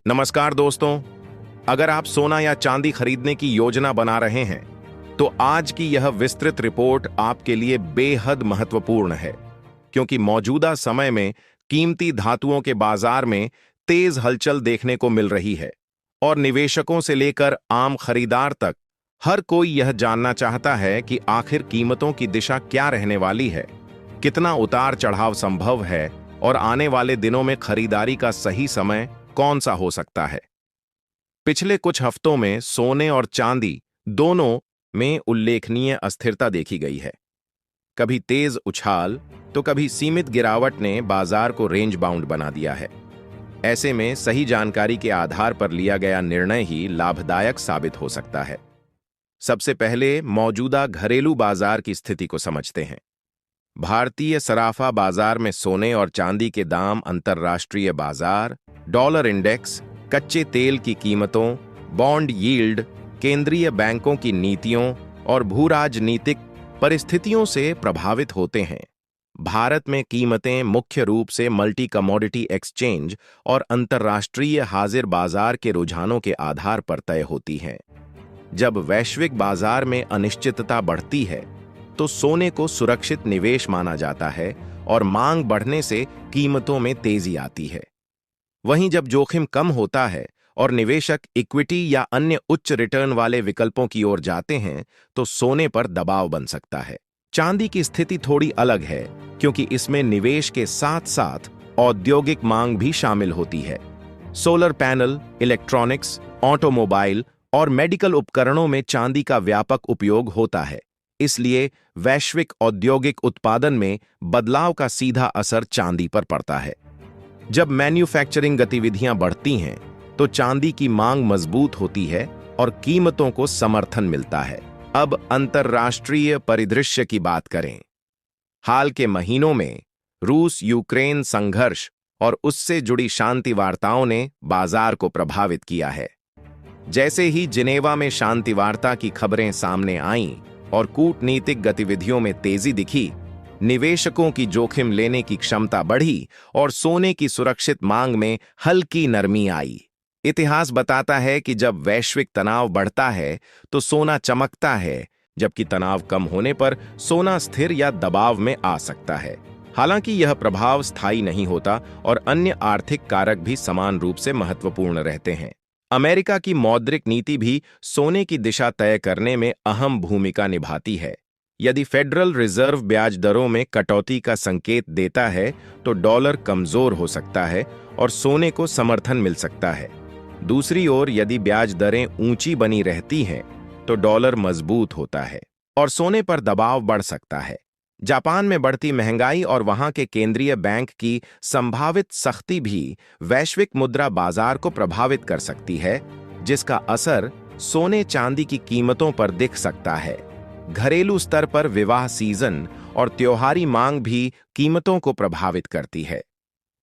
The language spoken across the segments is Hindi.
नमस्कार दोस्तों। अगर आप सोना या चांदी खरीदने की योजना बना रहे हैं तो आज की यह विस्तृत रिपोर्ट आपके लिए बेहद महत्वपूर्ण है, क्योंकि मौजूदा समय में कीमती धातुओं के बाजार में तेज हलचल देखने को मिल रही है और निवेशकों से लेकर आम खरीदार तक हर कोई यह जानना चाहता है कि आखिर कीमतों की दिशा क्या रहने वाली है, कितना उतार चढ़ाव संभव है और आने वाले दिनों में खरीदारी का सही समय कौन सा हो सकता है। पिछले कुछ हफ्तों में सोने और चांदी दोनों में उल्लेखनीय अस्थिरता देखी गई है। कभी तेज उछाल तो कभी सीमित गिरावट ने बाजार को रेंज बाउंड बना दिया है। ऐसे में सही जानकारी के आधार पर लिया गया निर्णय ही लाभदायक साबित हो सकता है। सबसे पहले मौजूदा घरेलू बाजार की स्थिति को समझते हैं। भारतीय सराफा बाजार में सोने और चांदी के दाम अंतर्राष्ट्रीय बाजार, डॉलर इंडेक्स, कच्चे तेल की कीमतों, बॉन्ड यील्ड, केंद्रीय बैंकों की नीतियों और भूराजनीतिक परिस्थितियों से प्रभावित होते हैं। भारत में कीमतें मुख्य रूप से मल्टी कमोडिटी एक्सचेंज और अंतर्राष्ट्रीय हाजिर बाजार के रुझानों के आधार पर तय होती हैं। जब वैश्विक बाजार में अनिश्चितता बढ़ती है तो सोने को सुरक्षित निवेश माना जाता है और मांग बढ़ने से कीमतों में तेजी आती है। वहीं जब जोखिम कम होता है और निवेशक इक्विटी या अन्य उच्च रिटर्न वाले विकल्पों की ओर जाते हैं तो सोने पर दबाव बन सकता है। चांदी की स्थिति थोड़ी अलग है, क्योंकि इसमें निवेश के साथ साथ औद्योगिक मांग भी शामिल होती है। सोलर पैनल, इलेक्ट्रॉनिक्स, ऑटोमोबाइल और मेडिकल उपकरणों में चांदी का व्यापक उपयोग होता है। इसलिए वैश्विक औद्योगिक उत्पादन में बदलाव का सीधा असर चांदी पर पड़ता है। जब मैन्युफैक्चरिंग गतिविधियां बढ़ती हैं तो चांदी की मांग मजबूत होती है और कीमतों को समर्थन मिलता है। अब अंतर्राष्ट्रीय परिदृश्य की बात करें। हाल के महीनों में रूस यूक्रेन संघर्ष और उससे जुड़ी शांति वार्ताओं ने बाजार को प्रभावित किया है। जैसे ही जिनेवा में शांति वार्ता की खबरें सामने आईं और कूटनीतिक गतिविधियों में तेजी दिखी, निवेशकों की जोखिम लेने की क्षमता बढ़ी और सोने की सुरक्षित मांग में हल्की नरमी आई। इतिहास बताता है कि जब वैश्विक तनाव बढ़ता है तो सोना चमकता है, जबकि तनाव कम होने पर सोना स्थिर या दबाव में आ सकता है। हालांकि यह प्रभाव स्थायी नहीं होता और अन्य आर्थिक कारक भी समान रूप से महत्वपूर्ण रहते हैं। अमेरिका की मौद्रिक नीति भी सोने की दिशा तय करने में अहम भूमिका निभाती है। यदि फेडरल रिजर्व ब्याज दरों में कटौती का संकेत देता है तो डॉलर कमजोर हो सकता है और सोने को समर्थन मिल सकता है। दूसरी ओर यदि ब्याज दरें ऊंची बनी रहती हैं तो डॉलर मजबूत होता है और सोने पर दबाव बढ़ सकता है। जापान में बढ़ती महंगाई और वहां के केंद्रीय बैंक की संभावित सख्ती भी वैश्विक मुद्रा बाजार को प्रभावित कर सकती है, जिसका असर सोने चांदी की कीमतों पर दिख सकता है। घरेलू स्तर पर विवाह सीजन और त्योहारी मांग भी कीमतों को प्रभावित करती है।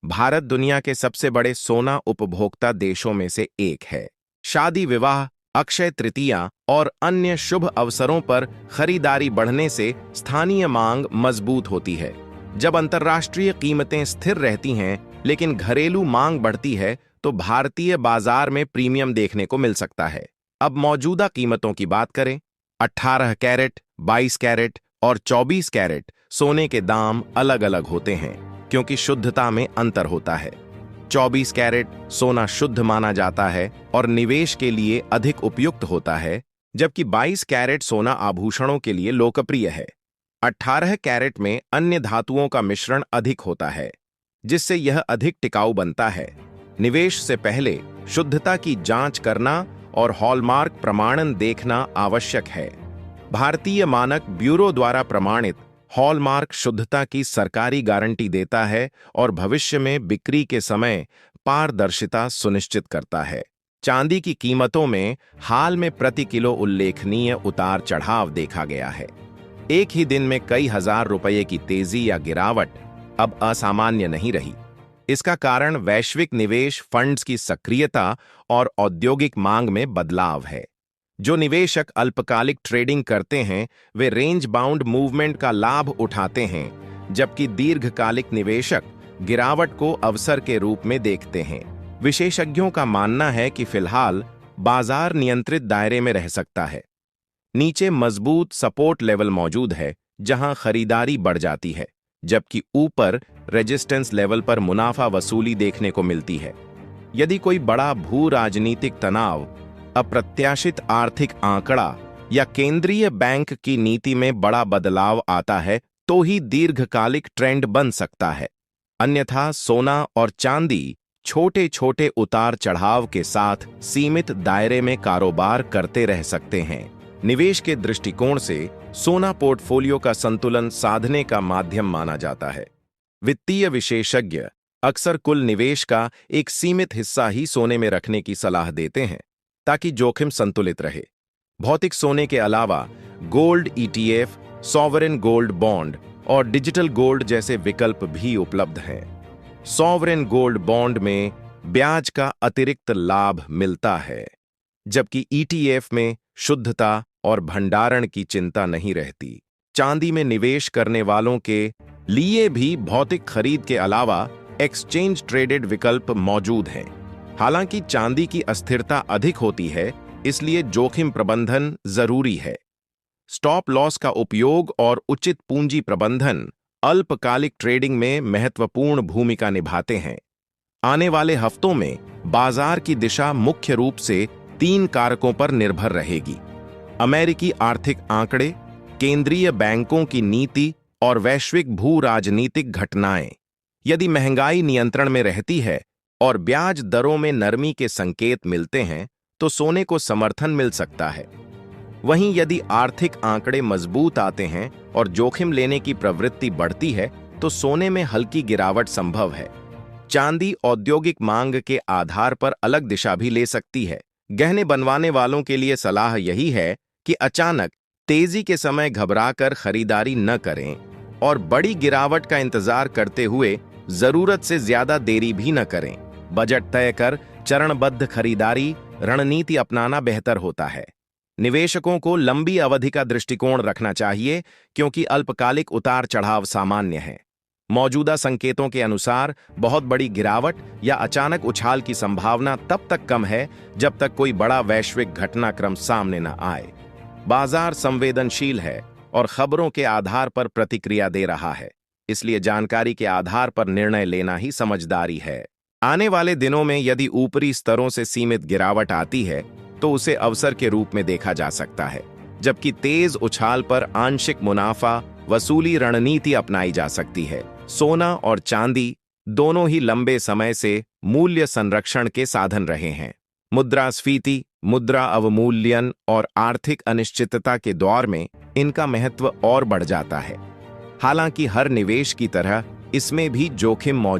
भारत दुनिया के सबसे बड़े सोना उपभोक्ता देशों में से एक है। शादी विवाह, अक्षय तृतीया और अन्य शुभ अवसरों पर खरीदारी बढ़ने से स्थानीय मांग मजबूत होती है। जब अंतर्राष्ट्रीय कीमतें स्थिर रहती हैं लेकिन घरेलू मांग बढ़ती है तो भारतीय बाजार में प्रीमियम देखने को मिल सकता है। अब मौजूदा कीमतों की बात करें। 18 कैरेट, 22 कैरेट और 24 कैरेट सोने के दाम अलग अलग होते हैं, क्योंकि शुद्धता में अंतर होता है। 24 कैरेट सोना शुद्ध माना जाता है और निवेश के लिए अधिक उपयुक्त होता है, जबकि 22 कैरेट सोना आभूषणों के लिए लोकप्रिय है। 18 कैरेट में अन्य धातुओं का मिश्रण अधिक होता है, जिससे यह अधिक टिकाऊ बनता है। निवेश से पहले शुद्धता की जांच करना और हॉलमार्क प्रमाणन देखना आवश्यक है। भारतीय मानक ब्यूरो द्वारा प्रमाणित हॉलमार्क शुद्धता की सरकारी गारंटी देता है और भविष्य में बिक्री के समय पारदर्शिता सुनिश्चित करता है। चांदी की कीमतों में हाल में प्रति किलो उल्लेखनीय उतार चढ़ाव देखा गया है। एक ही दिन में कई हजार रुपये की तेजी या गिरावट अब असामान्य नहीं रही। इसका कारण वैश्विक निवेश फंड्स की सक्रियता और औद्योगिक मांग में बदलाव है। जो निवेशक अल्पकालिक ट्रेडिंग करते हैं वे रेंज बाउंड मूवमेंट का लाभ उठाते हैं, जबकि दीर्घकालिक निवेशक गिरावट को अवसर के रूप में देखते हैं। विशेषज्ञों का मानना है कि फिलहाल बाजार नियंत्रित दायरे में रह सकता है। नीचे मजबूत सपोर्ट लेवल मौजूद है जहां खरीदारी बढ़ जाती है, जबकि ऊपर रेजिस्टेंस लेवल पर मुनाफा वसूली देखने को मिलती है। यदि कोई बड़ा भू राजनीतिक तनाव, अप्रत्याशित आर्थिक आंकड़ा या केंद्रीय बैंक की नीति में बड़ा बदलाव आता है तो ही दीर्घकालिक ट्रेंड बन सकता है। अन्यथा सोना और चांदी छोटे छोटे उतार चढ़ाव के साथ सीमित दायरे में कारोबार करते रह सकते हैं। निवेश के दृष्टिकोण से सोना पोर्टफोलियो का संतुलन साधने का माध्यम माना जाता है। वित्तीय विशेषज्ञ अक्सर कुल निवेश का एक सीमित हिस्सा ही सोने में रखने की सलाह देते हैं ताकि जोखिम संतुलित रहे। भौतिक सोने के अलावा gold ETF, sovereign gold bond और डिजिटल गोल्ड जैसे विकल्प भी उपलब्ध हैं। सॉवरेन गोल्ड बॉन्ड में ब्याज का अतिरिक्त लाभ मिलता है, जबकि ईटीएफ में शुद्धता और भंडारण की चिंता नहीं रहती। चांदी में निवेश करने वालों के लिए भी भौतिक खरीद के अलावा एक्सचेंज ट्रेडेड विकल्प मौजूद हैं। हालांकि चांदी की अस्थिरता अधिक होती है, इसलिए जोखिम प्रबंधन जरूरी है। स्टॉप लॉस का उपयोग और उचित पूंजी प्रबंधन अल्पकालिक ट्रेडिंग में महत्वपूर्ण भूमिका निभाते हैं। आने वाले हफ्तों में बाजार की दिशा मुख्य रूप से 3 कारकों पर निर्भर रहेगी: अमेरिकी आर्थिक आंकड़े, केंद्रीय बैंकों की नीति और वैश्विक भू राजनीतिक घटनाएं। यदि महंगाई नियंत्रण में रहती है और ब्याज दरों में नरमी के संकेत मिलते हैं तो सोने को समर्थन मिल सकता है। वहीं यदि आर्थिक आंकड़े मजबूत आते हैं और जोखिम लेने की प्रवृत्ति बढ़ती है तो सोने में हल्की गिरावट संभव है। चांदी औद्योगिक मांग के आधार पर अलग दिशा भी ले सकती है। गहने बनवाने वालों के लिए सलाह यही है कि अचानक तेजी के समय घबराकर खरीदारी न करें और बड़ी गिरावट का इंतजार करते हुए जरूरत से ज्यादा देरी भी न करें। बजट तय कर चरणबद्ध खरीदारी रणनीति अपनाना बेहतर होता है। निवेशकों को लंबी अवधि का दृष्टिकोण रखना चाहिए क्योंकि अल्पकालिक उतार चढ़ाव सामान्य है। मौजूदा संकेतों के अनुसार बहुत बड़ी गिरावट या अचानक उछाल की संभावना तब तक कम है जब तक कोई बड़ा वैश्विक घटनाक्रम सामने न आए। बाजार संवेदनशील है और खबरों के आधार पर प्रतिक्रिया दे रहा है, इसलिए जानकारी के आधार पर निर्णय लेना ही समझदारी है। आने वाले दिनों में यदि ऊपरी स्तरों से सीमित गिरावट आती है तो उसे अवसर के रूप में देखा जा सकता है, जबकि तेज उछाल पर आंशिक मुनाफा वसूली रणनीति अपनाई जा सकती है। सोना और चांदी दोनों ही लंबे समय से मूल्य संरक्षण के साधन रहे हैं। मुद्रास्फीति, मुद्रा अवमूल्यन और आर्थिक अनिश्चितता के दौर में इनका महत्व और बढ़ जाता है। हालांकि हर निवेश की तरह इसमें भी जोखिम मौजूद